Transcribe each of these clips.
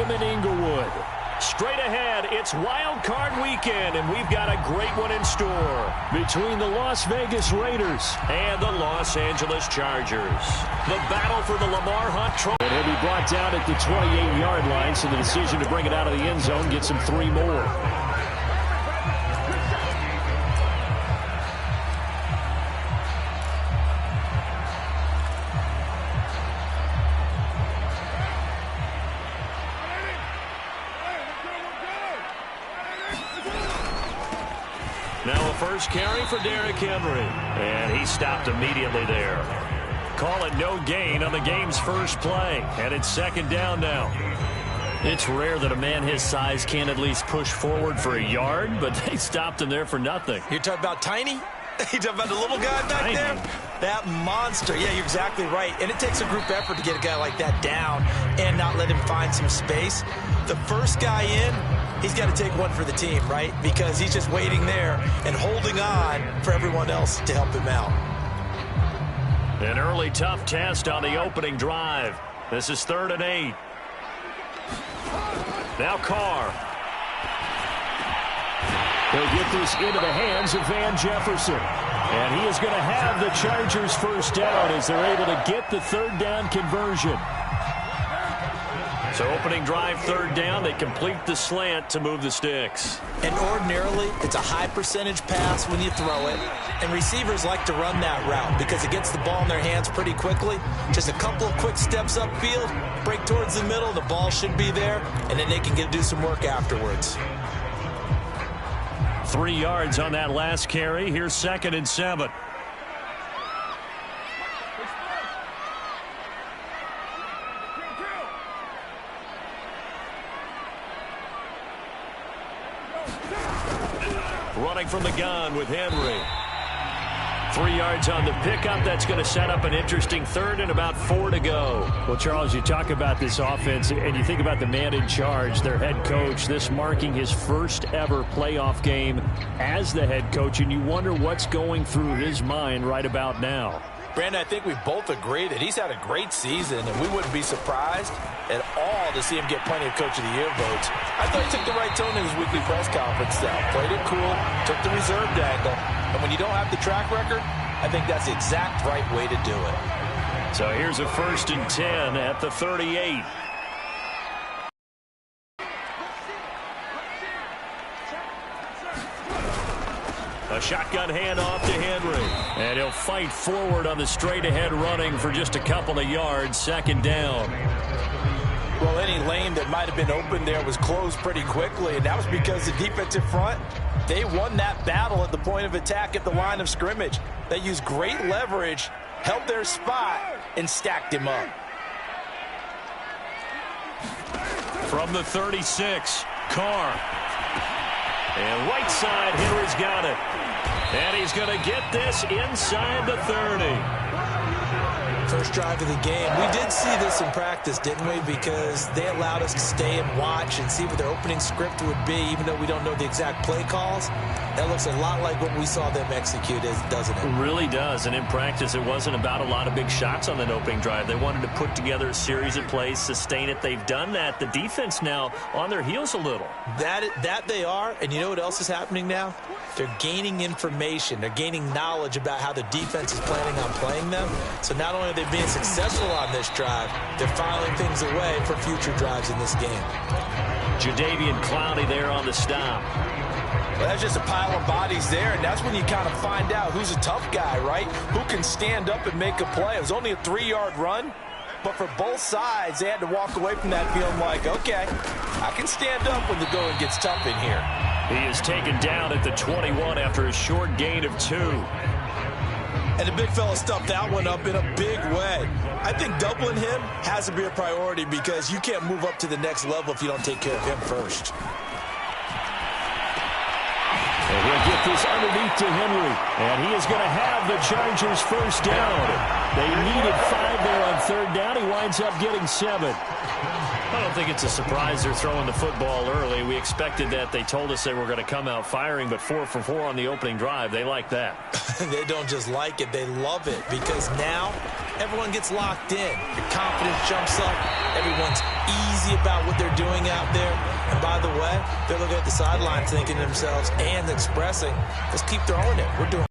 Stadium in Inglewood. Straight ahead, it's Wild Card Weekend, and we've got a great one in store. Between the Las Vegas Raiders and the Los Angeles Chargers. The battle for the Lamar Hunt trophy. And he'll be brought down at the 28-yard line, so the decision to bring it out of the end zone gets him 3 more. Now a first carry for Derrick Henry. And he stopped immediately there. Call it no gain on the game's first play. And it's 2nd down now. It's rare that a man his size can't at least push forward for a yard, but they stopped him there for nothing. You're talking about tiny? You're talking about the little guy back there? That monster. Yeah, you're exactly right. And it takes a group effort to get a guy like that down and not let him find some space. The first guy in, he's got to take one for the team, right? Because he's just waiting there and holding on for everyone else to help him out. An early tough test on the opening drive. This is 3rd and 8. Now Carr. He'll get this into the hands of Van Jefferson. And he is going to have the Chargers first down as they're able to get the 3rd down conversion. So opening drive, 3rd down, they complete the slant to move the sticks. And ordinarily, it's a high percentage pass when you throw it. And receivers like to run that route because it gets the ball in their hands pretty quickly. Just a couple of quick steps upfield, break towards the middle, the ball should be there, and then they can do some work afterwards. 3 yards on that last carry. Here's 2nd and 7. Running from the gun with Henry. 3 yards on the pickup. That's going to set up an interesting 3rd and about 4 to go. Well, Charles, you talk about this offense, and you think about the man in charge, their head coach, this marking his first ever playoff game as the head coach, and you wonder what's going through his mind right about now. Brandon, I think we both agree that he's had a great season, and we wouldn't be surprised at all to see him get plenty of Coach of the Year votes. I thought he took the right tone in his weekly press conference, though. Played it cool, took the reserved angle, and when you don't have the track record, I think that's the exact right way to do it. So here's a 1st and 10 at the 38. A shotgun handoff to Henry. And he'll fight forward on the straight-ahead running for just a couple of yards. 2nd down. Well, any lane that might have been open there was closed pretty quickly, and that was because the defensive front, they won that battle at the point of attack at the line of scrimmage. They used great leverage, held their spot, and stacked him up. From the 36, Carr. And right side, Henry's got it. And he's going to get this inside the 30. First drive of the game. We did see this in practice, didn't we? Because they allowed us to stay and watch and see what their opening script would be, even though we don't know the exact play calls. That looks a lot like what we saw them execute, doesn't it? It really does. And in practice, it wasn't about a lot of big shots on that opening drive. They wanted to put together a series of plays, sustain it. They've done that. The defense now on their heels a little. That they are. And you know what else is happening now? They're gaining information. They're gaining knowledge about how the defense is planning on playing them. So not only are they being successful on this drive, they're filing things away for future drives in this game. Jadeveon Clowney there on the stop. Well, that's just a pile of bodies there, and that's when you kind of find out who's a tough guy, right? Who can stand up and make a play. It was only a 3-yard run, but for both sides, they had to walk away from that feeling like, okay, I can stand up when the going gets tough in here. He is taken down at the 21 after a short gain of 2. And the big fella stuffed that one up in a big way. I think doubling him has to be a priority because you can't move up to the next level if you don't take care of him first. And he'll get this underneath to Henry. And he is going to have the Chargers first down. They needed 5 there on 3rd down. He winds up getting 7. I don't think it's a surprise they're throwing the football early. We expected that. They told us they were going to come out firing, but 4 for 4 on the opening drive. They like that. They don't just like it. They love it because now everyone gets locked in. Your confidence jumps up. Everyone's easy about what they're doing out there. And by the way, they're looking at the sideline thinking to themselves and expressing, let's keep throwing it. We're doing.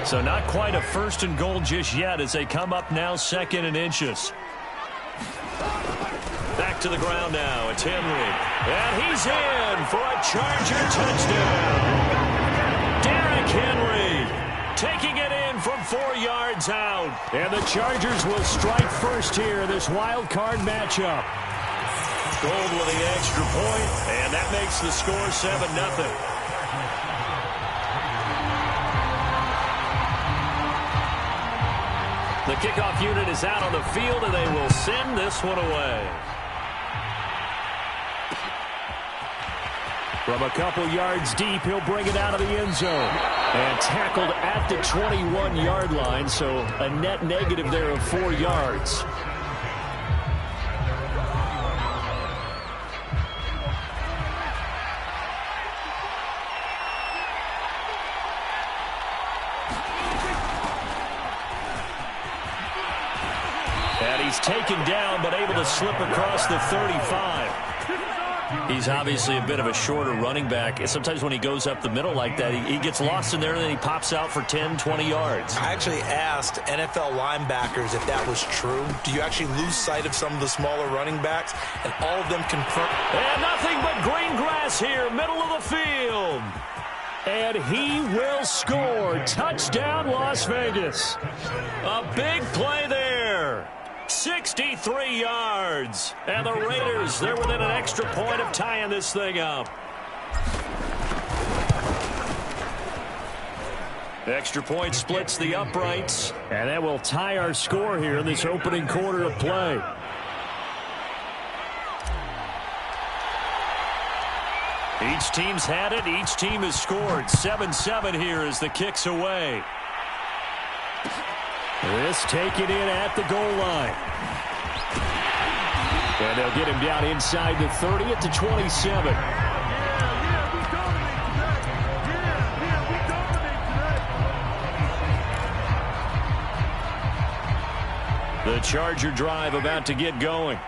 So not quite a 1st and goal just yet as they come up now 2nd and inches. Back to the ground now. It's Henry. And he's in for a Charger touchdown. Derrick Henry taking it in from 4 yards out. And the Chargers will strike first here in this wild card matchup. Gold with the extra point, and that makes the score 7-0. The kickoff unit is out on the field, and they will send this one away. From a couple yards deep, he'll bring it out of the end zone. And tackled at the 21-yard line, so a net negative there of 4 yards. And he's taken down, but able to slip across the 35. He's obviously a bit of a shorter running back. Sometimes when he goes up the middle like that, he gets lost in there, and then he pops out for 10, 20 yards. I actually asked NFL linebackers if that was true. Do you actually lose sight of some of the smaller running backs? And all of them confirmed. And nothing but green grass here, middle of the field. And he will score. Touchdown, Las Vegas. A big play there. 63 yards. And the Raiders, they're within an extra point of tying this thing up. Extra point splits the uprights. And that will tie our score here in this opening quarter of play. Each team's had it. Each team has scored. 7-7 here as the kick's away. This taken in at the goal line. And they'll get him down inside the 30 at the 27. The Charger drive about to get going.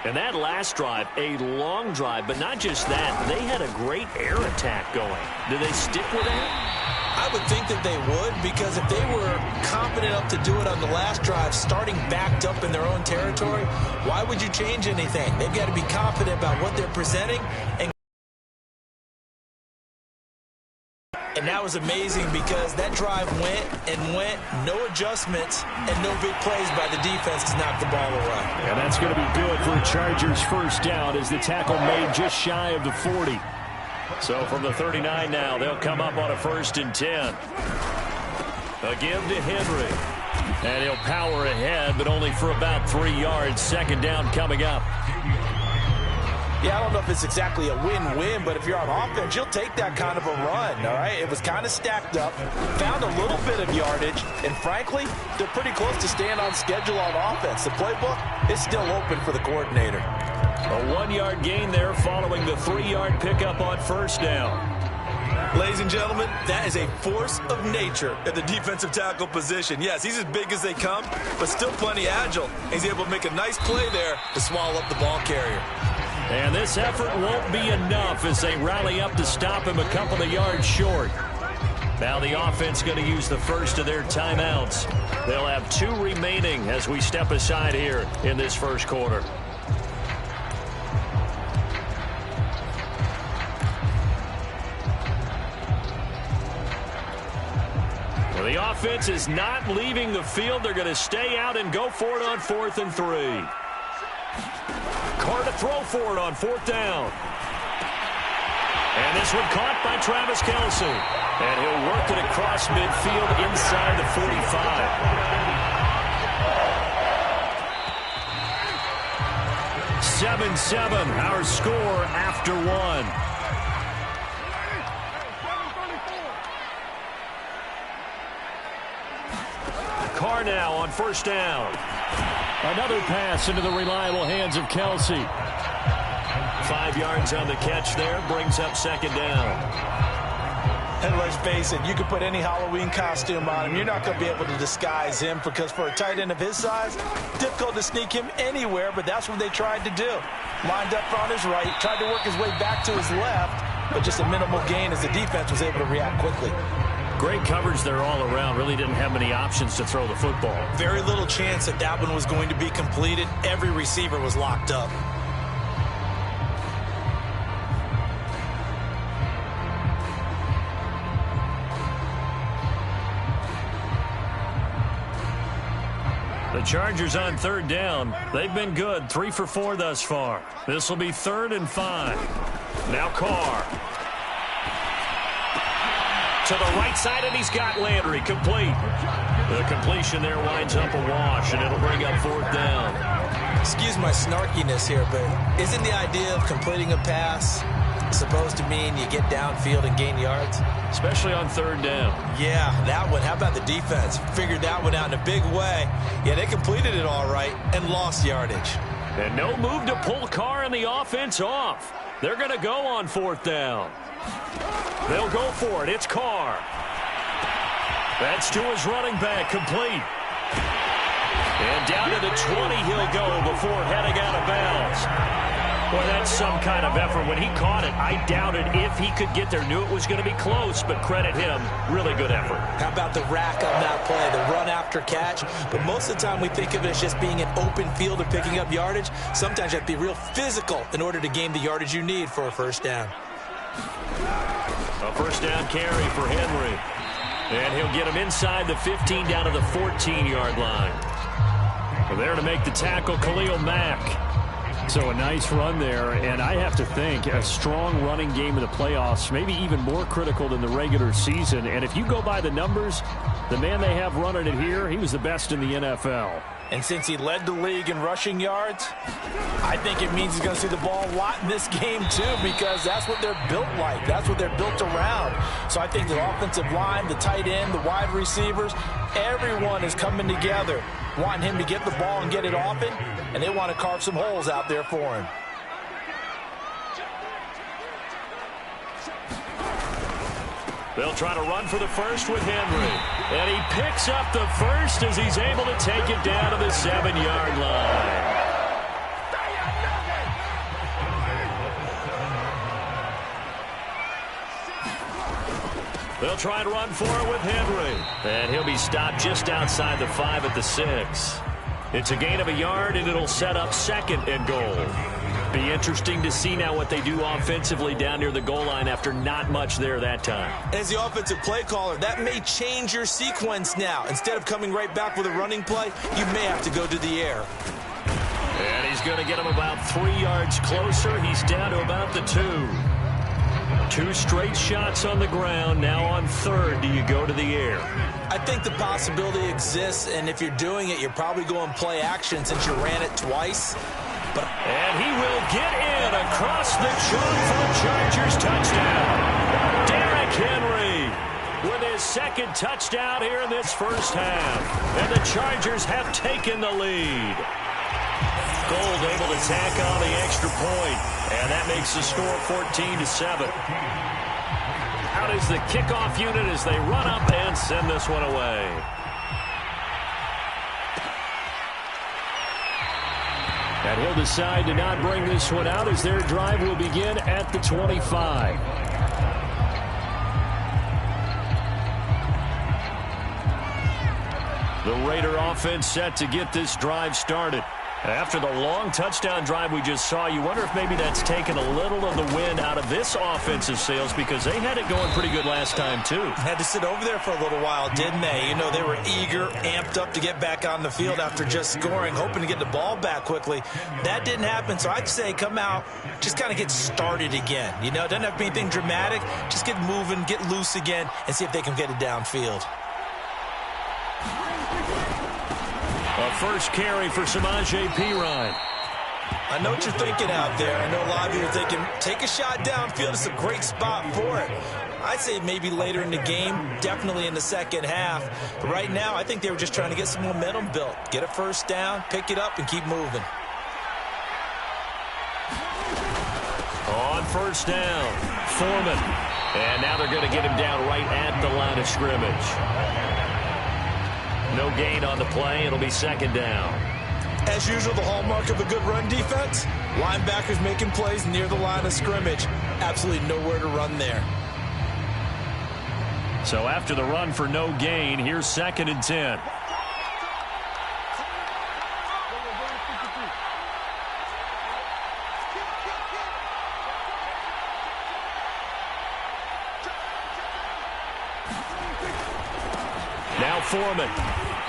And that last drive, a long drive, but not just that. They had a great air attack going. Do they stick with that? I would think that they would, because if they were confident enough to do it on the last drive, starting backed up in their own territory, why would you change anything? They've got to be confident about what they're presenting. And that was amazing because that drive went and went, no adjustments, and no big plays by the defense to knock the ball away. And that's going to be good for a Chargers first down as the tackle made just shy of the 40. So from the 39 now, they'll come up on a 1st and 10. A give to Henry. And he'll power ahead, but only for about 3 yards. 2nd down coming up. Yeah, I don't know if it's exactly a win-win, but if you're on offense, you'll take that kind of a run, all right? It was kind of stacked up, found a little bit of yardage, and frankly, they're pretty close to staying on schedule on offense. The playbook is still open for the coordinator. A 1-yard gain there following the 3-yard pickup on 1st down. Ladies and gentlemen, that is a force of nature at the defensive tackle position. Yes, he's as big as they come, but still plenty agile. He's able to make a nice play there to swallow up the ball carrier. And this effort won't be enough as they rally up to stop him a couple of yards short. Now the offense going to use the first of their timeouts. They'll have 2 remaining as we step aside here in this first quarter. Well, the offense is not leaving the field. They're going to stay out and go for it on 4th and 3. Carr to throw for it on 4th down. And this one caught by Travis Kelce. And he'll work it across midfield inside the 45. 7-7, our score after 1. Carr now on 1st down. Another pass into the reliable hands of Kelce. 5 yards on the catch there, brings up 2nd down. And let's face it, you can put any Halloween costume on him. You're not going to be able to disguise him because for a tight end of his size, difficult to sneak him anywhere, but that's what they tried to do. Lined up on his right, tried to work his way back to his left, but just a minimal gain as the defense was able to react quickly. Great coverage there all around. Really didn't have many options to throw the football. Very little chance that that one was going to be completed. Every receiver was locked up. The Chargers on third down. They've been good. 3 for 4 thus far. This will be 3rd and 5. Now Carr. To the right side, and he's got Landry. Complete. The completion there winds up a wash, and it'll bring up 4th down. Excuse my snarkiness here, but isn't the idea of completing a pass supposed to mean you get downfield and gain yards? Especially on 3rd down. Yeah, that one. How about the defense? Figured that one out in a big way. Yeah, they completed it all right and lost yardage. And no move to pull Carr and the offense off. They're going to go on 4th down. They'll go for it. It's Carr. That's to his running back. Complete. And down to the 20 he'll go before heading out of bounds. Boy, that's some kind of effort. When he caught it, I doubted if he could get there. Knew it was going to be close, but credit him. Really good effort. How about the rack on that play, the run after catch? But most of the time we think of it as just being an open field and picking up yardage. Sometimes you have to be real physical in order to gain the yardage you need for a first down. A first down carry for Henry. And he'll get him inside the 15 down to the 14-yard line. Well, there to make the tackle, Khalil Mack. So a nice run there, and I have to think a strong running game in the playoffs, maybe even more critical than the regular season. And if you go by the numbers, the man they have running it here, he was the best in the NFL. And since he led the league in rushing yards, I think it means he's going to see the ball a lot in this game too, because that's what they're built like. That's what they're built around. So I think the offensive line, the tight end, the wide receivers, everyone is coming together, wanting him to get the ball and get it often, and they want to carve some holes out there for him. They'll try to run for the first with Henry. And he picks up the first as he's able to take it down to the 7-yard line. They'll try to run for it with Henry. And he'll be stopped just outside the 5 at the 6. It's a gain of a yard, and it'll set up 2nd and goal. Be interesting to see now what they do offensively down near the goal line after not much there that time. As the offensive play caller, that may change your sequence now. Instead of coming right back with a running play, you may have to go to the air. And he's going to get him about 3 yards closer. He's down to about the 2. 2 straight shots on the ground. Now on 3rd, do you go to the air? I think the possibility exists, and if you're doing it, you're probably going play action since you ran it twice. And he will get in across the chalk for the Chargers touchdown. Derrick Henry with his 2nd touchdown here in this first half. And the Chargers have taken the lead. Gold able to tack on the extra point, and that makes the score 14-7. Out is the kickoff unit as they run up and send this one away. And he'll decide to not bring this one out as their drive will begin at the 25. The Raider offense set to get this drive started. After the long touchdown drive we just saw, you wonder if maybe that's taken a little of the wind out of this offensive sails, because they had it going pretty good last time too. Had to sit over there for a little while, didn't they? You know, they were eager, amped up to get back on the field after just scoring, hoping to get the ball back quickly. That didn't happen, so I'd say come out, just kind of get started again. You know, it doesn't have to be anything dramatic. Just get moving, get loose again, and see if they can get it downfield. A first carry for Samaje Perine. I know what you're thinking out there. I know a lot of you are thinking, take a shot downfield. It's a great spot for it. I'd say maybe later in the game, definitely in the second half. But right now, I think they were just trying to get some momentum built. Get a first down, pick it up, and keep moving. On first down, Foreman. And now they're going to get him down right at the line of scrimmage. No gain on the play. It'll be second down. As usual, the hallmark of a good run defense, linebackers making plays near the line of scrimmage. Absolutely nowhere to run there. So after the run for no gain, here's 2nd and 10. Now Foreman.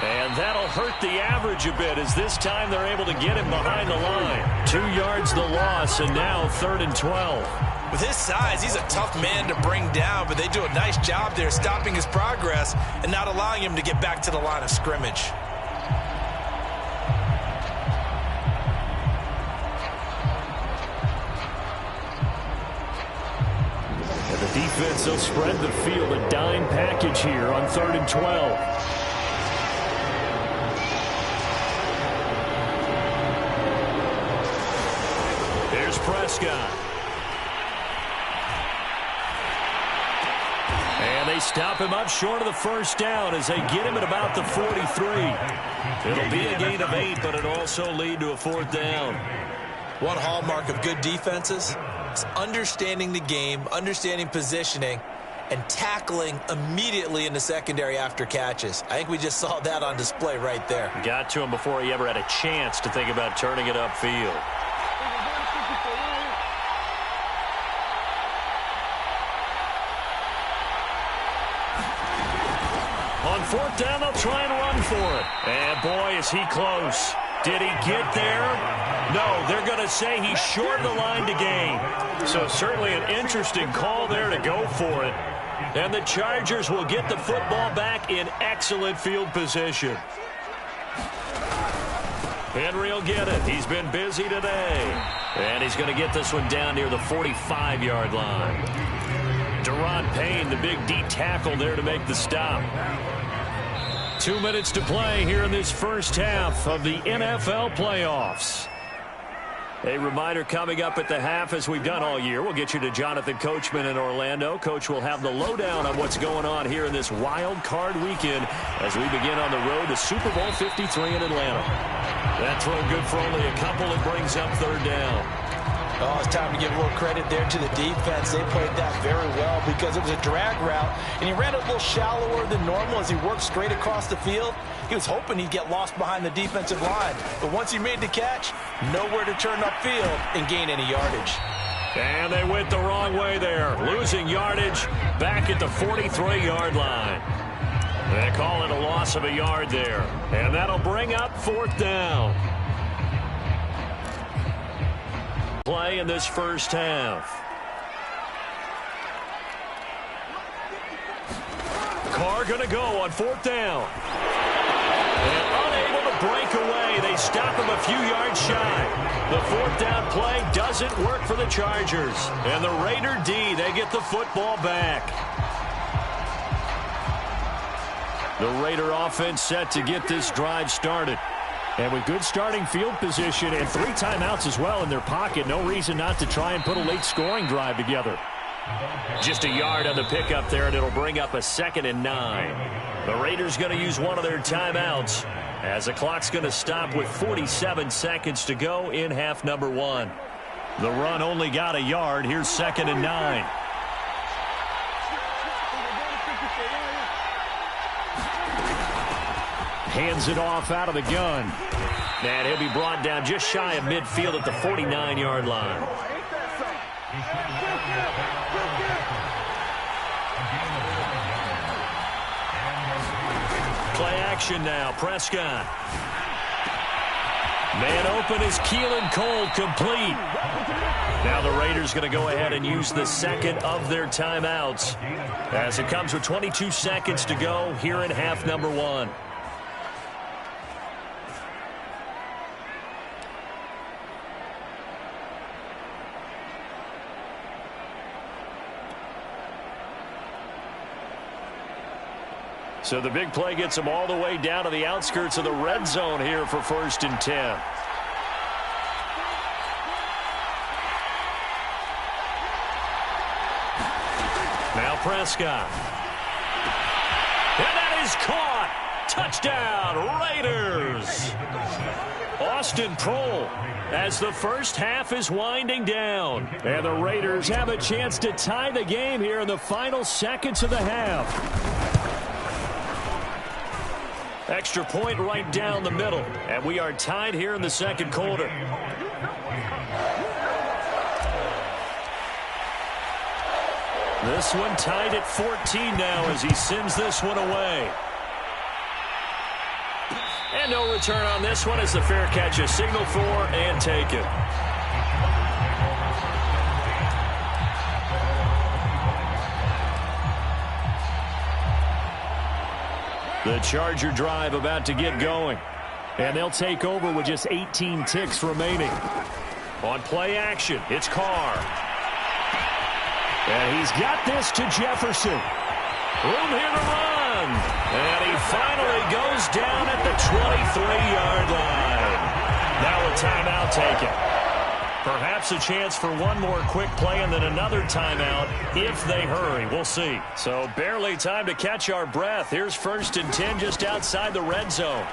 And that'll hurt the average a bit as this time they're able to get him behind the line. 2 yards the loss, and now 3rd and 12. With his size, he's a tough man to bring down, but they do a nice job there stopping his progress and not allowing him to get back to the line of scrimmage. And the defense will spread the field, a dime package here on 3rd and 12. Prescott. And they stop him up short of the first down as they get him at about the 43. It'll be a gain of 8, but it'll also lead to a 4th down. One hallmark of good defenses is understanding the game, understanding positioning, and tackling immediately in the secondary after catches. I think we just saw that on display right there. Got to him before he ever had a chance to think about turning it upfield. On 4th down, they'll try and run for it. And boy, is he close. Did he get there? No, they're going to say he's short of the line to gain. So certainly an interesting call there to go for it. And the Chargers will get the football back in excellent field position. Henry will get it. He's been busy today. And he's going to get this one down near the 45-yard line. Deron Payne, the big D tackle there to make the stop. 2 minutes to play here in this first half of the NFL playoffs. A reminder coming up at the half, as we've done all year. We'll get you to Jonathan Coachman in Orlando. Coach will have the lowdown on what's going on here in this wild card weekend as we begin on the road to Super Bowl 53 in Atlanta. That throw good for only a couple. It brings up 3rd down. Oh, it's time to give a little credit there to the defense. They played that very well because it was a drag route, and he ran it a little shallower than normal as he worked straight across the field. He was hoping he'd get lost behind the defensive line, but once he made the catch, nowhere to turn upfield and gain any yardage. And they went the wrong way there, losing yardage back at the 43-yard line. They call it a loss of a yard there, and that'll bring up 4th down. Play in this first half. Carr going to go on 4th down. And unable to break away. They stop him a few yards shy. The 4th down play doesn't work for the Chargers. And the Raider D, they get the football back. The Raider offense set to get this drive started. And with good starting field position and 3 timeouts as well in their pocket, no reason not to try and put a late scoring drive together. Just a yard on the pickup there, and it'll bring up a 2nd and 9. The Raiders going to use one of their timeouts as the clock's going to stop with 47 seconds to go in half number 1. The run only got a yard. Here's 2nd and 9. Hands it off out of the gun. And he'll be brought down just shy of midfield at the 49-yard line. Play action now. Prescott. Man open is Keelan Cole, complete. Now the Raiders going to go ahead and use the 2nd of their timeouts as it comes with 22 seconds to go here in half number 1. So the big play gets them all the way down to the outskirts of the red zone here for 1st and 10. Now Prescott. And that is caught. Touchdown, Raiders. Austin Prohl as the first half is winding down. And the Raiders have a chance to tie the game here in the final seconds of the half. Extra point right down the middle. And we are tied here in the second quarter. This one tied at 14 now as he sends this one away. And no return on this one as the fair catch is signaled for and taken. The Charger drive about to get going. And they'll take over with just 18 ticks remaining. On play action, it's Carr. And he's got this to Jefferson. Room here to run. And he finally goes down at the 23-yard line. Now a timeout taken. Perhaps a chance for one more quick play and then another timeout if they hurry. We'll see. So barely time to catch our breath. Here's 1st and 10 just outside the red zone.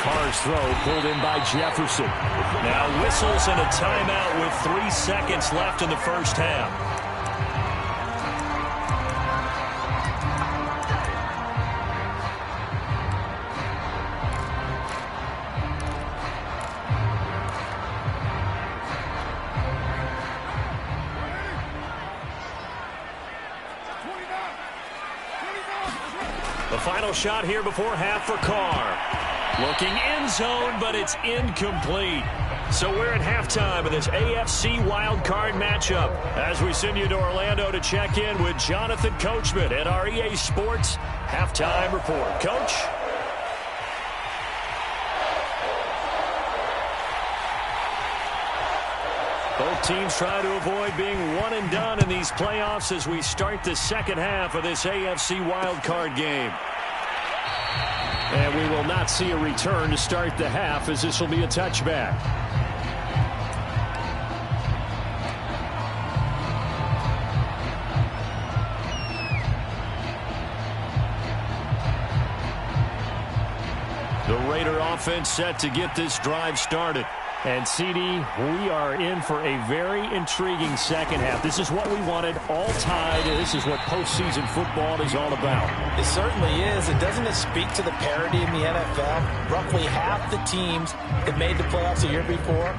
Carr's throw pulled in by Jefferson. Now whistles and a timeout with 3 seconds left in the first half. The final shot here before half for Carr. Looking end zone, but it's incomplete. So we're at halftime of this AFC wildcard matchup as we send you to Orlando to check in with Jonathan Coachman at our EA Sports Halftime Report. Coach? Both teams try to avoid being one and done in these playoffs as we start the second half of this AFC wildcard game. And we will not see a return to start the half as this will be a touchback. The Raider offense set to get this drive started. And, CD, we are in for a very intriguing second half. This is what we wanted, all tied. This is what postseason football is all about. It certainly is. And doesn't it speak to the parity in the NFL? Roughly half the teams that made the playoffs a year before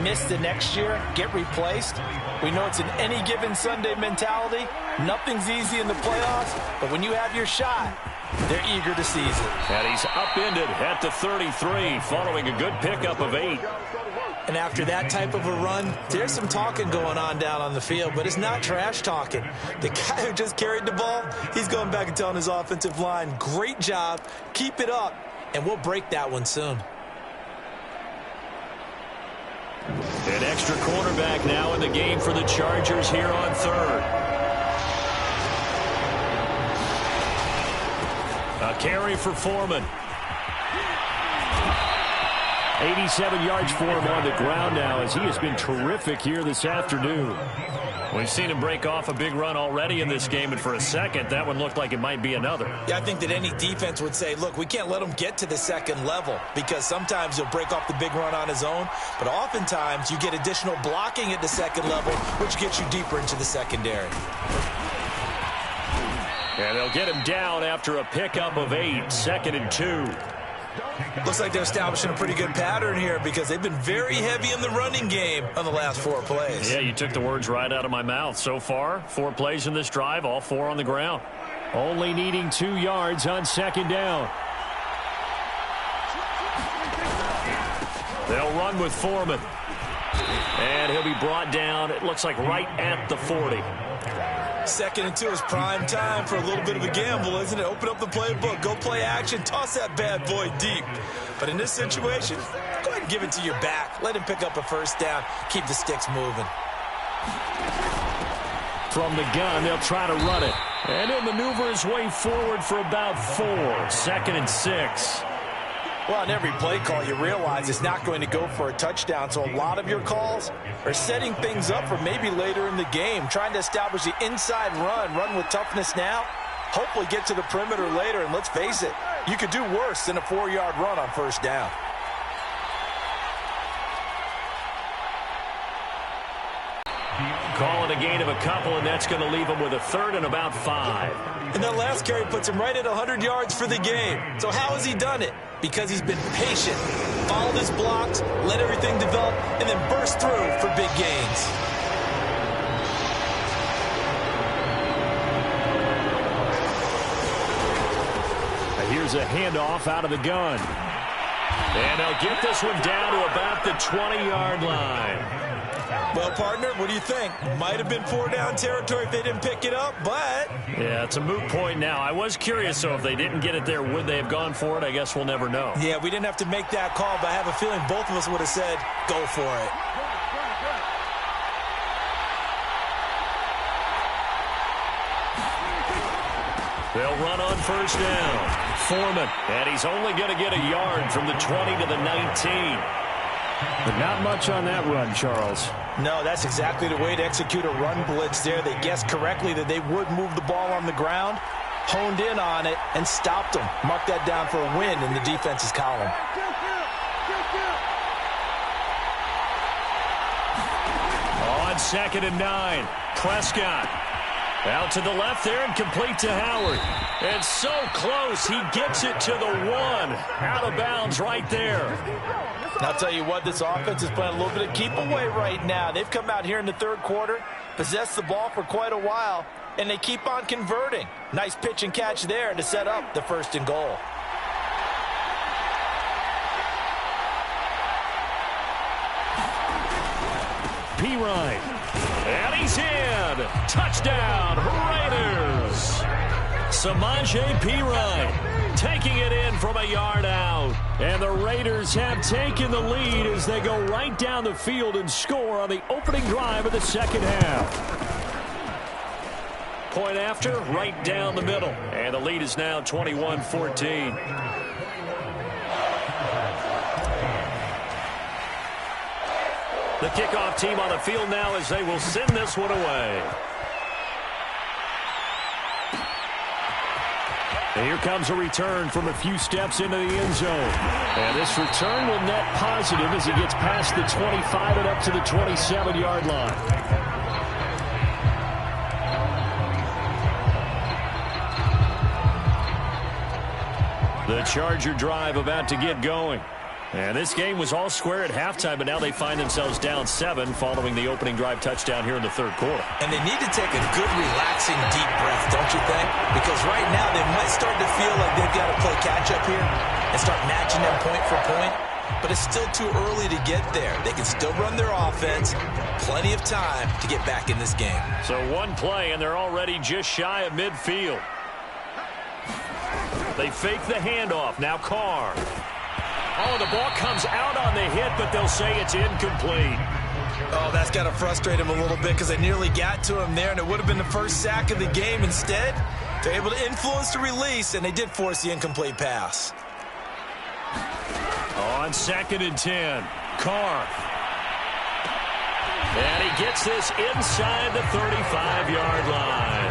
miss the next year, get replaced. We know it's an any given Sunday mentality. Nothing's easy in the playoffs, but when you have your shot, they're eager to seize it. And he's upended at the 33 following a good pickup of 8. And after that type of a run, there's some talking going on down on the field, but it's not trash talking. The guy who just carried the ball, he's going back and telling his offensive line, great job, keep it up, and we'll break that one soon. An extra cornerback now in the game for the Chargers here on third. A carry for Foreman. 87 yards for him on the ground now as he has been terrific here this afternoon. We've seen him break off a big run already in this game, and for a second, that one looked like it might be another. Yeah, I think that any defense would say, look, we can't let him get to the second level because sometimes he'll break off the big run on his own, but oftentimes you get additional blocking at the second level, which gets you deeper into the secondary. And they'll get him down after a pickup of 8, 2nd and 2. Looks like they're establishing a pretty good pattern here because they've been very heavy in the running game on the last 4 plays. Yeah, you took the words right out of my mouth. So far, 4 plays in this drive, all 4 on the ground. Only needing 2 yards on 2nd down. They'll run with Foreman. And he'll be brought down, it looks like right at the 40. 2nd and 2 is prime time for a little bit of a gamble, isn't it? Open up the playbook, go play action, toss that bad boy deep. But in this situation, go ahead and give it to your back. Let him pick up a first down. Keep the sticks moving. From the gun, they'll try to run it. And he'll maneuver his way forward for about 4. 2nd and 6. Well, on every play call, you realize it's not going to go for a touchdown, so a lot of your calls are setting things up for maybe later in the game, trying to establish the inside run with toughness now, hopefully get to the perimeter later, and let's face it, you could do worse than a 4-yard run on first down. Calling a gain of a couple, and that's going to leave him with a third and about 5. And that last carry puts him right at 100 yards for the game. So how has he done it? Because he's been patient, followed his blocks, let everything develop, and then burst through for big gains. Here's a handoff out of the gun. And they'll get this one down to about the 20-yard line. Well, partner, what do you think? Might have been 4-down territory if they didn't pick it up, but... Yeah, it's a moot point now. I was curious, so if they didn't get it there, would they have gone for it? I guess we'll never know. Yeah, we didn't have to make that call, but I have a feeling both of us would have said, go for it. They'll run on first down. Foreman, and he's only going to get a yard from the 20 to the 19. But not much on that run, Charles. No, that's exactly the way to execute a run blitz there. They guessed correctly that they would move the ball on the ground, honed in on it, and stopped them. Mark that down for a win in the defense's column. On 2nd and 9, Prescott. Out to the left there and complete to Howard. And so close, he gets it to the 1. Out of bounds right there. And I'll tell you what, this offense is playing a little bit of keep away right now. They've come out here in the third quarter, possessed the ball for quite a while, and they keep on converting. Nice pitch and catch there to set up the 1st and goal. P-Ryan. And he's in. Touchdown, Raiders. Samaje P-Ryan taking it in from a yard out. And the Raiders have taken the lead as they go right down the field and score on the opening drive of the second half. Point after, right down the middle. And the lead is now 21-14. The kickoff team on the field now as they will send this one away. And here comes a return from a few steps into the end zone. And this return will net positive as he gets past the 25 and up to the 27-yard line. The Charger drive about to get going. And this game was all square at halftime, but now they find themselves down 7 following the opening drive touchdown here in the third quarter. And they need to take a good, relaxing, deep breath, don't you think? Because right now they might start to feel like they've got to play catch-up here and start matching them point for point. But it's still too early to get there. They can still run their offense. Plenty of time to get back in this game. So one play, and they're already just shy of midfield. They fake the handoff. Now Carr. Oh, the ball comes out on the hit, but they'll say it's incomplete. Oh, that's got to frustrate him a little bit because they nearly got to him there, and it would have been the first sack of the game. Instead, they're able to influence the release, and they did force the incomplete pass. On 2nd and 10, Carr. And he gets this inside the 35-yard line.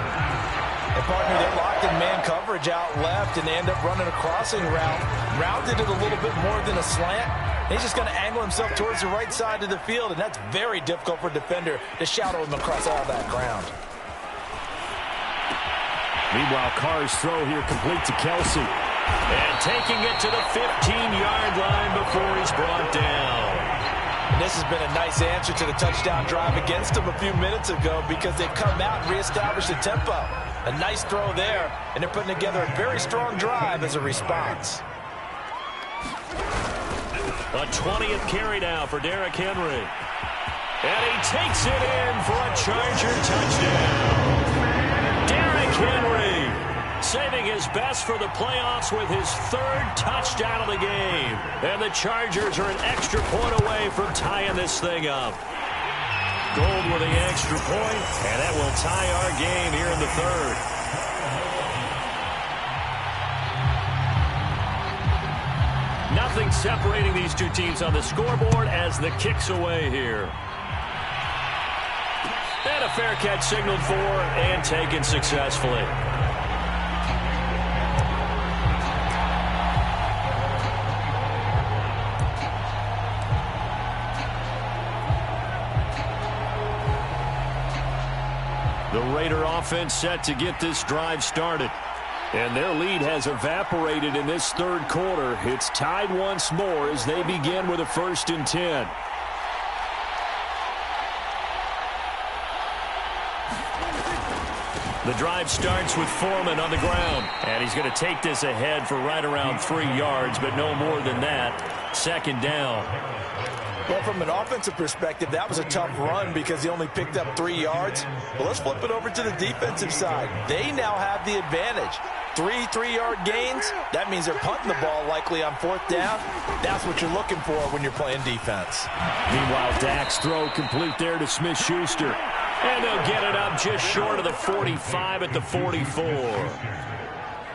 And, partner, they're locked in man coverage out left, and they end up running a crossing route. Rounded it a little bit more than a slant. He's just going to angle himself towards the right side of the field, and that's very difficult for a defender to shadow him across all that ground. Meanwhile, Carr's throw here complete to Kelsey. And taking it to the 15-yard line before he's brought down. And this has been a nice answer to the touchdown drive against them a few minutes ago because they've come out and reestablished the tempo. A nice throw there, and they're putting together a very strong drive as a response. A 20th carry now for Derrick Henry. And he takes it in for a Charger touchdown. Derrick Henry saving his best for the playoffs with his 3rd touchdown of the game. And the Chargers are an extra point away from tying this thing up. Gold with the extra point, and that will tie our game here in the 3rd. Nothing separating these two teams on the scoreboard as the kick's away here. And a fair catch signaled for and taken successfully. The Raider offense set to get this drive started. And their lead has evaporated in this third quarter. It's tied once more as they begin with a 1st and 10. The drive starts with Foreman on the ground. And he's going to take this ahead for right around 3 yards, but no more than that. 2nd down. Well, from an offensive perspective, that was a tough run because he only picked up 3 yards. But let's flip it over to the defensive side. They now have the advantage. 3 3-yard gains, that means they're punting the ball likely on 4th down. That's what you're looking for when you're playing defense. Meanwhile, Dak's throw complete there to Smith-Schuster. And they'll get it up just short of the 45 at the 44.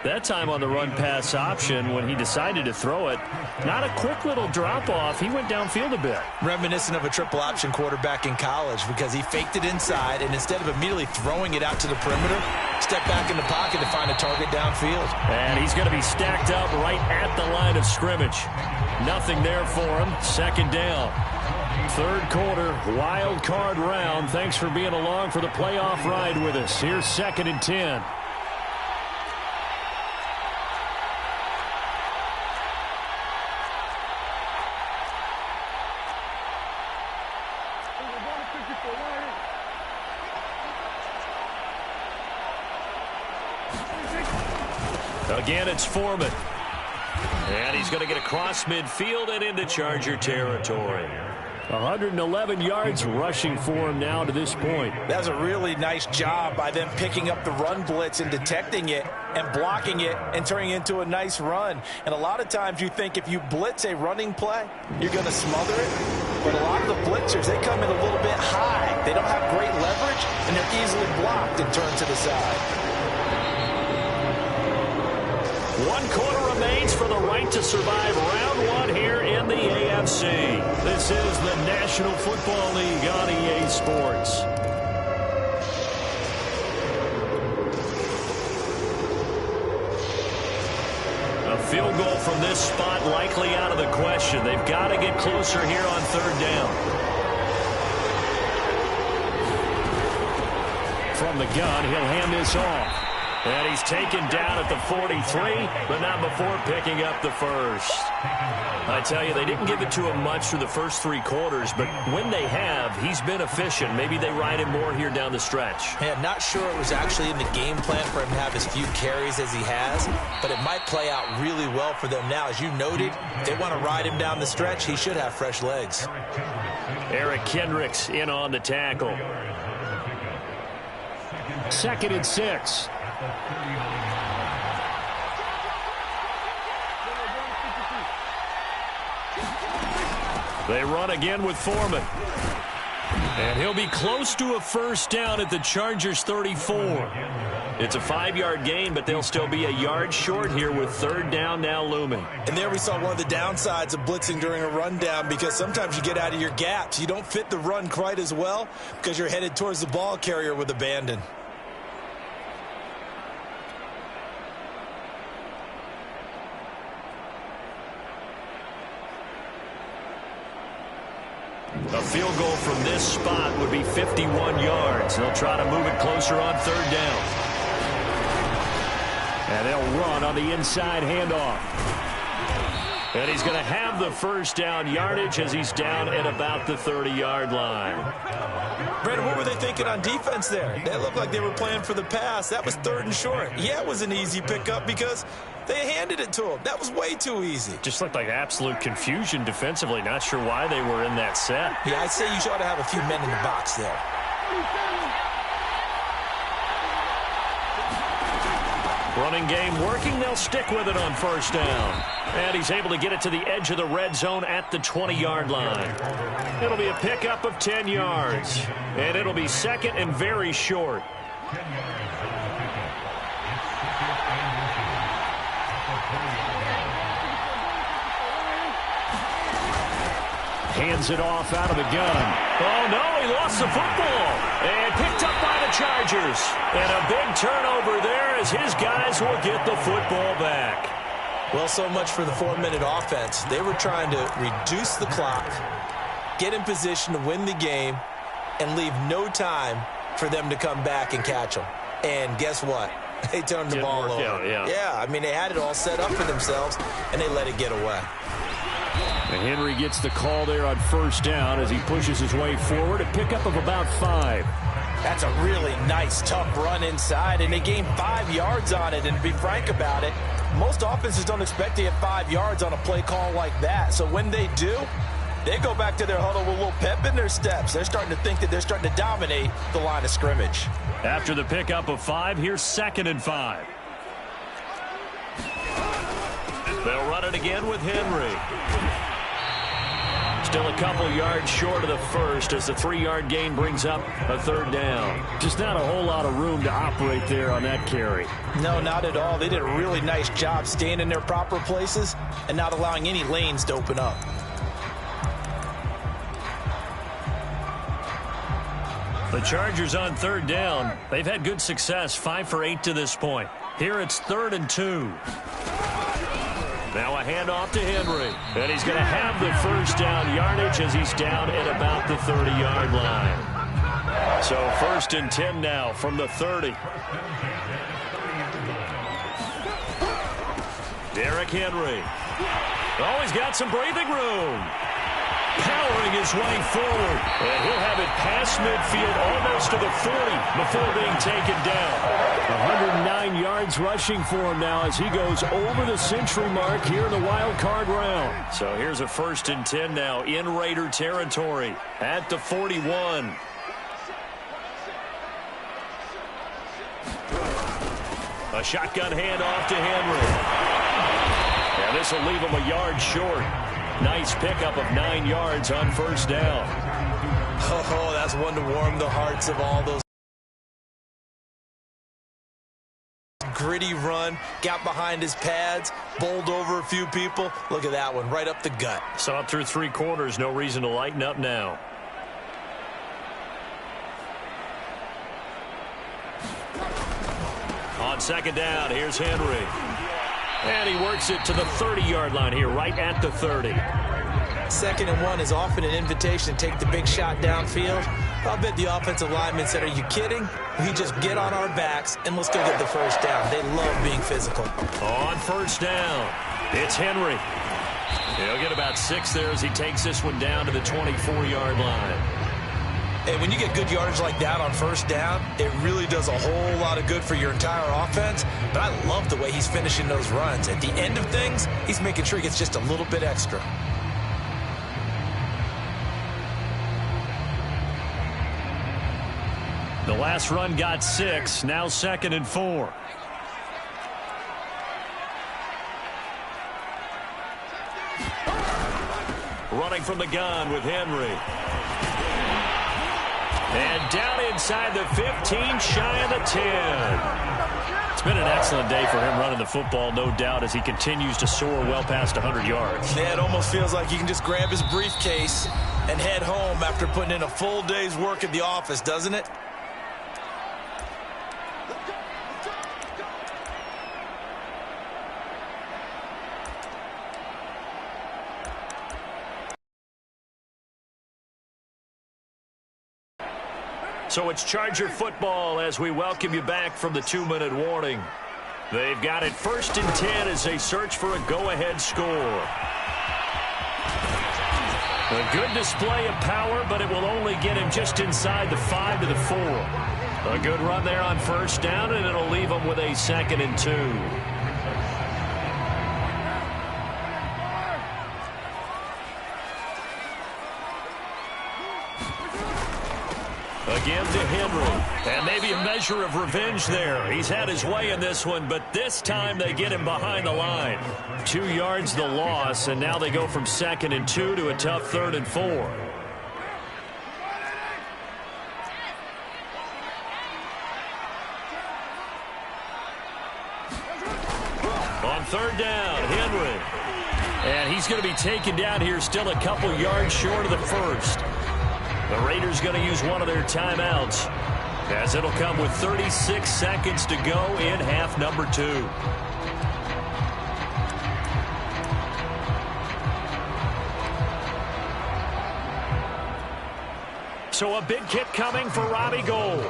That time on the run-pass option when he decided to throw it, not a quick little drop-off. He went downfield a bit. Reminiscent of a triple option quarterback in college because he faked it inside, and instead of immediately throwing it out to the perimeter, stepped back in the pocket to find a target downfield. And he's going to be stacked up right at the line of scrimmage. Nothing there for him. 2nd down. Third quarter, wild card round. Thanks for being along for the playoff ride with us. Here's 2nd and 10. Again, it's Foreman. And he's going to get across midfield and into Charger territory. 111 yards rushing for him now to this point. That's a really nice job by them picking up the run blitz and detecting it and blocking it and turning it into a nice run. And a lot of times you think if you blitz a running play, you're going to smother it. But a lot of the blitzers, they come in a little bit high. They don't have great leverage, and they're easily blocked and turned to the side. 1 quarter remains for the right to survive round 1 here in the AFC. This is the National Football League on EA Sports. A field goal from this spot likely out of the question. They've got to get closer here on 3rd down. From the gun, he'll hand this off. And he's taken down at the 43, but not before picking up the first. I tell you, they didn't give it to him much through the first 3 quarters, but when they have, he's been efficient. Maybe they ride him more here down the stretch. Hey, I'm not sure it was actually in the game plan for him to have as few carries as he has, but it might play out really well for them now. As you noted, if they want to ride him down the stretch, he should have fresh legs. Eric Kendricks in on the tackle. 2nd and 6. They run again with Foreman. And he'll be close to a 1st down at the Chargers 34. It's a 5-yard gain, but they'll still be a yard short here with 3rd down now looming. And there we saw one of the downsides of blitzing during a rundown because sometimes you get out of your gaps. You don't fit the run quite as well because you're headed towards the ball carrier with abandon. A field goal from this spot would be 51 yards. They'll try to move it closer on 3rd down. And they'll run on the inside handoff. And he's going to have the 1st down yardage as he's down at about the 30-yard line. Brandon, what were they thinking on defense there? They looked like they were playing for the pass. That was 3rd and short. Yeah, it was an easy pickup because they handed it to him. That was way too easy. Just looked like absolute confusion defensively. Not sure why they were in that set. Yeah, I'd say you ought to have a few men in the box there. Running game working. They'll stick with it on 1st down. And he's able to get it to the edge of the red zone at the 20-yard line. It'll be a pickup of 10 yards. And it'll be 2nd and very short. Hands it off out of the gun. Oh, no, he lost the football. And picked up by the Chargers. And a big turnover there as his guys will get the football back. Well, so much for the 4-minute offense. They were trying to reduce the clock, get in position to win the game, and leave no time for them to come back and catch them. And guess what? They turned the ball over. Yeah, I mean, they had it all set up for themselves, and they let it get away. And Henry gets the call there on first down as he pushes his way forward. A pickup of about 5. That's a really nice, tough run inside, and they gained 5 yards on it. And to be frank about it, most offenses don't expect to get 5 yards on a play call like that. So when they do, they go back to their huddle with a little pep in their steps. They're starting to think that they're starting to dominate the line of scrimmage. After the pickup of 5, here's 2nd and 5. They'll run it again with Henry. Still a couple yards short of the first as the 3-yard gain brings up a 3rd down. Just not a whole lot of room to operate there on that carry. No, not at all. They did a really nice job staying in their proper places and not allowing any lanes to open up. The Chargers on 3rd down. They've had good success, 5 for 8 to this point. Here it's 3rd and 2. Now a handoff to Henry. And he's going to have the first down yardage as he's down at about the 30-yard line. So 1st and 10 now from the 30. Derrick Henry. Oh, he's got some breathing room. Powering his way forward. And he'll have it past midfield almost to the 40 before being taken down. 109 yards rushing for him now as he goes over the century mark here in the wild card round. So here's a 1st and 10 now in Raider territory at the 41. A shotgun handoff to Henry. And this will leave him a yard short. Nice pickup of 9 yards on 1st down. Oh, that's one to warm the hearts of all those. Gritty run, got behind his pads, bowled over a few people. Look at that one, right up the gut. Saw it through 3 quarters, no reason to lighten up now. On 2nd down, here's Henry. And he works it to the 30-yard line here, right at the 30. 2nd and 1 is often an invitation to take the big shot downfield. I'll bet the offensive linemen said, are you kidding? We just get on our backs and let's go get the first down. They love being physical. On 1st down, it's Henry. He'll get about 6 there as he takes this one down to the 24-yard line. And when you get good yardage like that on 1st down, it really does a whole lot of good for your entire offense. But I love the way he's finishing those runs. At the end of things, he's making sure he gets just a little bit extra. The last run got 6, now 2nd and 4. Running from the gun with Henry. And down inside the 15, shy of the 10. It's been an excellent day for him running the football, no doubt, as he continues to soar well past 100 yards. Yeah, it almost feels like he can just grab his briefcase and head home after putting in a full day's work at the office, doesn't it? So it's Charger football as we welcome you back from the 2-minute warning. They've got it 1st and 10 as they search for a go-ahead score. A good display of power, but it will only get him just inside the 5 to the 4. A good run there on 1st down, and it'll leave him with a 2nd and 2. Again to Henry. And maybe a measure of revenge there. He's had his way in this one, but this time they get him behind the line. 2 yards the loss, and now they go from 2nd and 2 to a tough 3rd and 4. On 3rd down, Henry. And he's going to be taken down here, still a couple yards short of the first. The Raiders going to use one of their timeouts, as it'll come with 36 seconds to go in half number 2. So a big kick coming for Robbie Gould.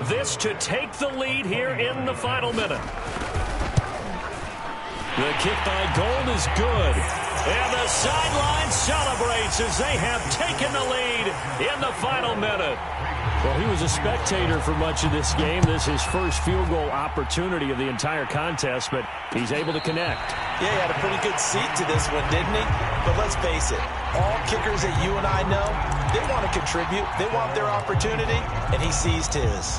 This to take the lead here in the final minute. The kick by Gould is good. And the sideline celebrates as they have taken the lead in the final minute. Well, he was a spectator for much of this game. This is his first field goal opportunity of the entire contest, but he's able to connect. Yeah, he had a pretty good seat to this one, didn't he? But let's face it, all kickers that you and I know, they want to contribute. They want their opportunity, and he seized his.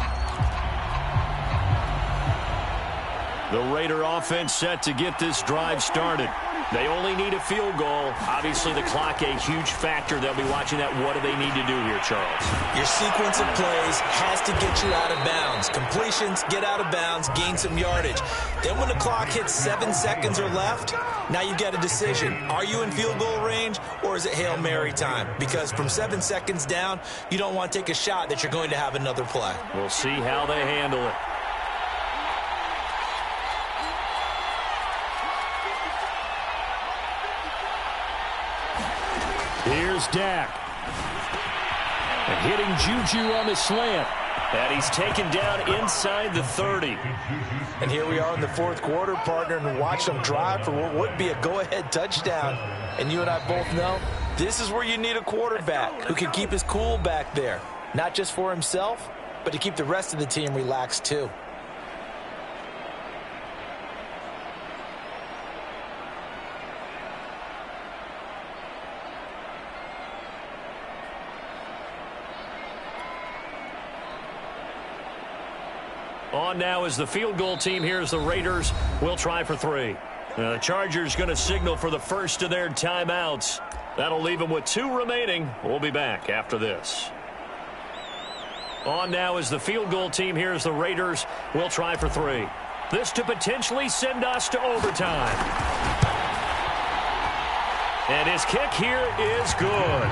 The Raider offense set to get this drive started. They only need a field goal. Obviously, the clock a huge factor. They'll be watching that. What do they need to do here, Charles? Your sequence of plays has to get you out of bounds. Completions, get out of bounds, gain some yardage. Then when the clock hits 7 seconds or left, now you get a decision. Are you in field goal range, or is it Hail Mary time? Because from 7 seconds down, you don't want to take a shot that you're going to have another play. We'll see how they handle it. Here's Dak. And hitting Juju on the slant. And he's taken down inside the 30. And here we are in the fourth quarter, partner, and watch them drive for what would be a go-ahead touchdown. And you and I both know this is where you need a quarterback who can keep his cool back there. Not just for himself, but to keep the rest of the team relaxed too. On now is the field goal team. Here's the Raiders. We'll try for 3. The Chargers going to signal for the first of their timeouts. That'll leave them with 2 remaining. We'll be back after this. On now is the field goal team. Here's the Raiders. We'll try for 3. This to potentially send us to overtime. And his kick here is good.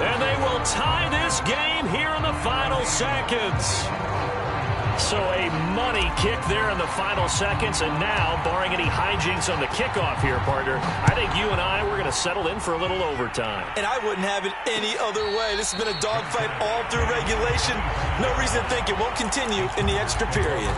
And they will tie this game here in the final seconds. So a money kick there in the final seconds, and now, barring any hijinks on the kickoff here, partner, I think you and I, we're going to settle in for a little overtime. And I wouldn't have it any other way. This has been a dogfight all through regulation. No reason to think it won't continue in the extra period.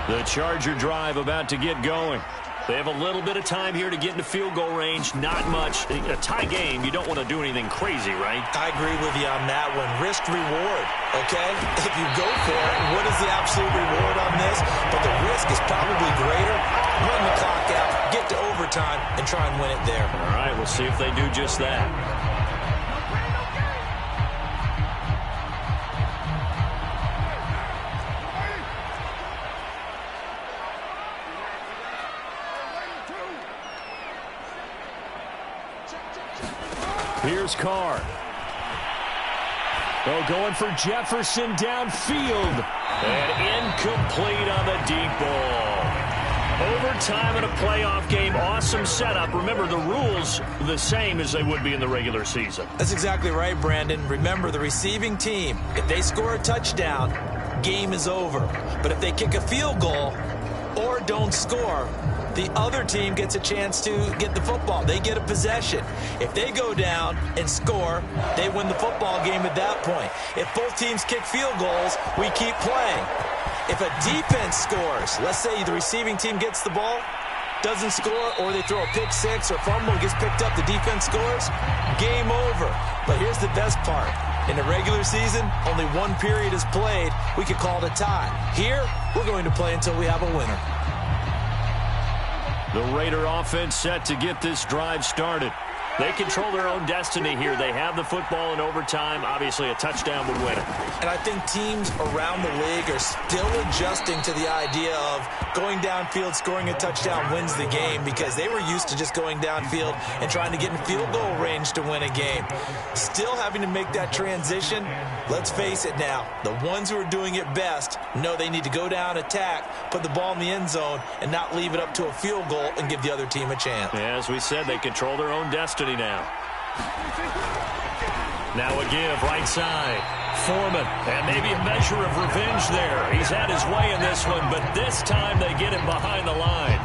The Charger drive about to get going. They have a little bit of time here to get into field goal range. Not much. A tie game, you don't want to do anything crazy, right? I agree with you on that one. Risk-reward, okay? If you go for it, what is the absolute reward on this? But the risk is probably greater. Run the clock out, get to overtime, and try and win it there. All right, we'll see if they do just that. Here's Carr. Oh, going for Jefferson downfield. And incomplete on the deep ball. Overtime in a playoff game. Awesome setup. Remember, the rules the same as they would be in the regular season. That's exactly right, Brandon. Remember, the receiving team, if they score a touchdown, game is over. But if they kick a field goal or don't score, the other team gets a chance to get the football. They get a possession. If they go down and score, they win the football game at that point. If both teams kick field goals, we keep playing. If a defense scores, let's say the receiving team gets the ball, doesn't score, or they throw a pick six or fumble, gets picked up, the defense scores, game over. But here's the best part. In the regular season, only one period is played. We could call it a tie. Here, we're going to play until we have a winner. The Raider offense set to get this drive started. They control their own destiny here. They have the football in overtime. Obviously, a touchdown would win it. And I think teams around the league are still adjusting to the idea of going downfield, scoring a touchdown wins the game, because they were used to just going downfield and trying to get in field goal range to win a game. Still having to make that transition. Let's face it now, the ones who are doing it best know they need to go down, attack, put the ball in the end zone, and not leave it up to a field goal and give the other team a chance. As we said, they control their own destiny now. Now a give, right side. Foreman, and maybe a measure of revenge there. He's had his way in this one, but this time they get him behind the line.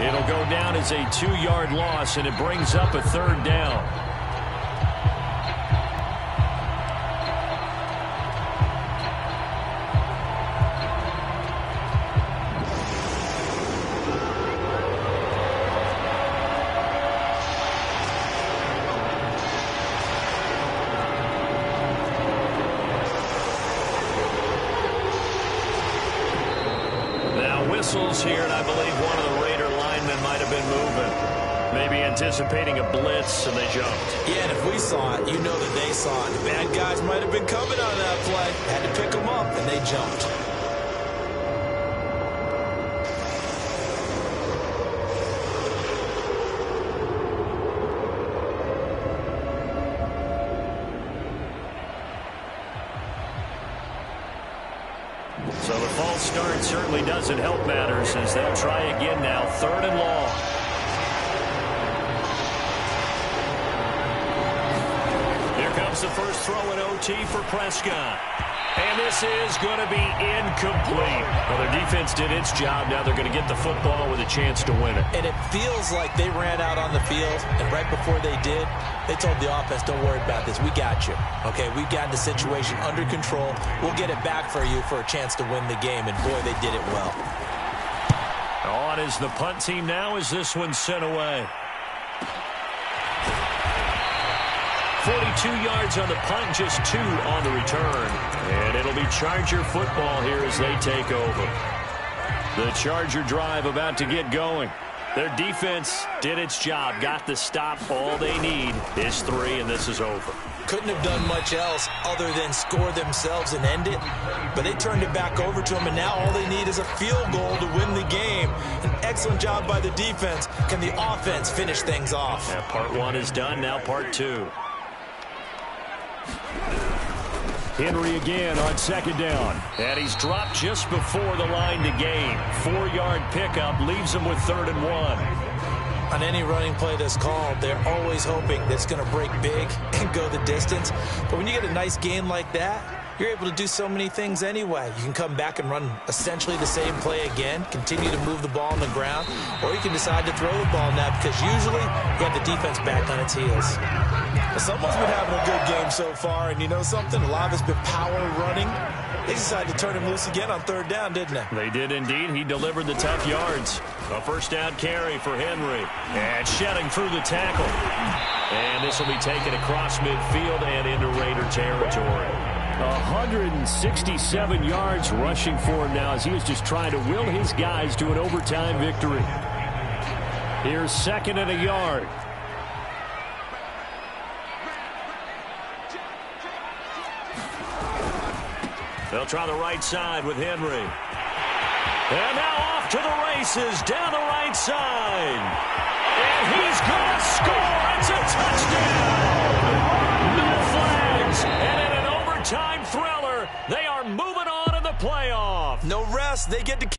It'll go down as a 2-yard loss, and it brings up a 3rd down. Here, and I believe one of the Raider linemen might have been moving. Maybe anticipating a blitz, and they jumped. Yeah, and if we saw it, you know that they saw it. The bad guys might have been coming on that play. Had to pick them up, and they jumped. So the false start certainly doesn't help matters as they'll try again now. 3rd and long. Here comes the first throw in OT for Prescott. And this is going to be incomplete. Well, their defense did its job. Now they're going to get the football with a chance to win it. And it feels like they ran out on the field, and right before they did, they told the offense, don't worry about this. We got you. Okay, we've got the situation under control. We'll get it back for you for a chance to win the game, and boy, they did it well. On is the punt team now as this one's sent away. 42 yards on the punt, just 2 on the return. And it'll be Charger football here as they take over. The Charger drive about to get going. Their defense did its job, got the stop. All they need is 3, and this is over. Couldn't have done much else other than score themselves and end it. But they turned it back over to them, and now all they need is a field goal to win the game. An excellent job by the defense. Can the offense finish things off? Yeah, part 1 is done, now part 2. Henry again on 2nd down. And he's dropped just before the line to gain. 4-yard pickup leaves him with 3rd and 1. On any running play that's called, they're always hoping that it's going to break big and go the distance. But when you get a nice gain like that, you're able to do so many things anyway. You can come back and run essentially the same play again, continue to move the ball on the ground, or you can decide to throw the ball now because usually you have the defense back on its heels. Well, someone's been having a good game so far, and you know something? A lot of it's been power running. They decided to turn him loose again on 3rd down, didn't they? They did indeed. He delivered the tough yards. A 1st down carry for Henry. And shedding through the tackle. And this will be taken across midfield and into Raider territory. 167 yards rushing for him now as he is just trying to will his guys to an overtime victory. Here's 2nd and a yard. They'll try the right side with Henry. And now off to the races down the right side. And he's going to score. It's a touchdown. No flags. And in an overtime thriller, they are moving on to the playoff. No rest. They get to